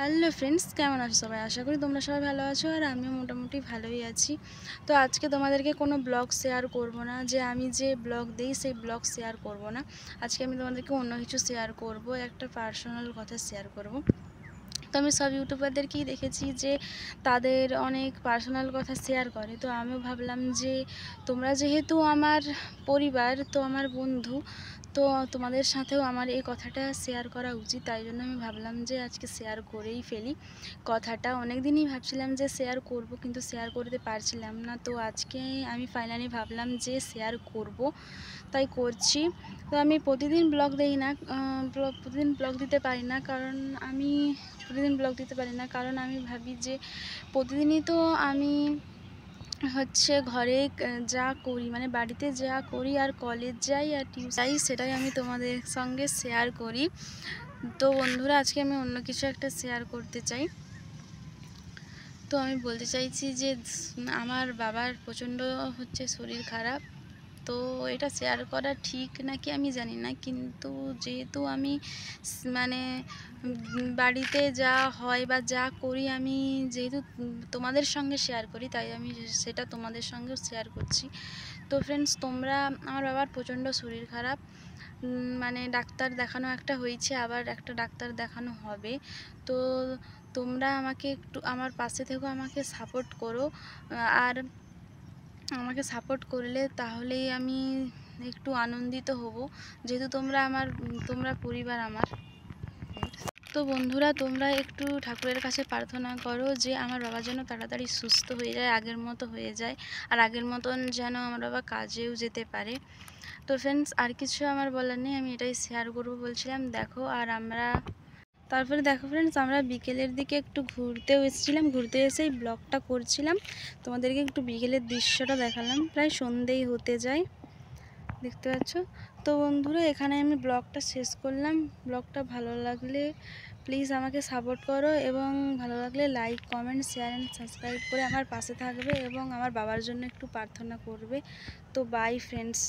Hello friends, কেমন আছো সবাই? আশা করি তোমরা সবাই ভালো আছো আর আমিও মোটামুটি ভালোই আছি। তো আজকে তোমাদেরকে কোনো ব্লগ শেয়ার করব না, যে আমি যে ব্লগ দিই সেই ব্লগ শেয়ার করব না। আজকে আমি তোমাদেরকে অন্য কিছু শেয়ার করব, একটা পার্সোনাল কথা শেয়ার করব। তো আমি সব ইউটিউবারদেরকেই দেখেছি যে তাদের অনেক পার্সোনাল কথা শেয়ার করে। তো আমিও ভাবলাম যে তোমরা যেহেতু আমার পরিবার, তো আমার বন্ধু, তো তোমাদের সাথেও আমার এই কথাটা শেয়ার করা উচিত। তাই জন্য আমি ভাবলাম যে আজকে শেয়ার করেই ফেলি কথাটা। অনেক দিনই ভাবছিলাম যে শেয়ার করব, কিন্তু শেয়ার করতে পারছিলাম না। তো আজকে আমি ফাইনালি ভাবলাম যে শেয়ার করব, তাই করছি। তো আমি প্রতিদিন ব্লগ দিই না, প্রতিদিন ব্লগ দিতে পারি না, কারণ আমি ভাবি যে প্রতিদিনই তো আমি ঘরে যা করি, মানে বাড়িতে যা করি আর কলেজ যাই আর টিউশন যাই, সেটাই আমি তোমাদের সঙ্গে শেয়ার করি। তো বন্ধুরা, আজকে আমি অন্য কিছু একটা শেয়ার করতে চাই। তো আমি বলতে চাইছি যে আমার বাবার প্রচণ্ড শরীর খারাপ। তো এটা শেয়ার করা ঠিক নাকি আমি জানি না, কিন্তু যেহেতু আমি মানে বাড়িতে যা হয় বা যা করি আমি যেহেতু তোমাদের সঙ্গে শেয়ার করি, তাই আমি সেটা তোমাদের সঙ্গেও শেয়ার করছি। তো ফ্রেন্ডস, আমার বাবার প্রচণ্ড শরীর খারাপ, মানে ডাক্তার দেখানো একটা হয়েছে, আবার একটা ডাক্তার দেখানো হবে। তো তোমরা আমাকে একটু আমার পাশে থেকো, আমাকে সাপোর্ট করো। আর আমাকে সাপোর্ট করলে তাহলেই আমি একটু আনন্দিত হব, যেহেতু তোমরা পরিবার আমার। তো বন্ধুরা, তোমরা একটু ঠাকুরের কাছে প্রার্থনা করো যে আমার বাবা যেন তাড়াতাড়ি সুস্থ হয়ে যায়, আগের মতো হয়ে যায়, আর আগের মতন যেন আমার বাবা কাজেও যেতে পারে। তো ফ্রেন্ডস, আর কিছু আমার বলার নেই, আমি এটাই শেয়ার করবো বলছিলাম। তারপরে দেখো ফ্রেন্ডস, আমরা বিকেলের দিকে একটু ঘুরতেও এসেছিলাম, ঘুরতে এসেই ব্লগটা করছিলাম। তোমাদেরকে একটু বিকেলের দৃশ্যটা দেখালাম, প্রায় সন্ধেই হতে যায়, দেখতে পাচ্ছ। তো বন্ধুরা, এখানে আমি ব্লগটা শেষ করলাম। ব্লগটা ভালো লাগলে প্লিজ আমাকে সাপোর্ট করো, এবং ভালো লাগলে like, comment, share and subscribe করে আমার পাশে থাকবে, এবং আমার বাবার জন্য একটু প্রার্থনা করবে। তো বাই ফ্রেন্ডস।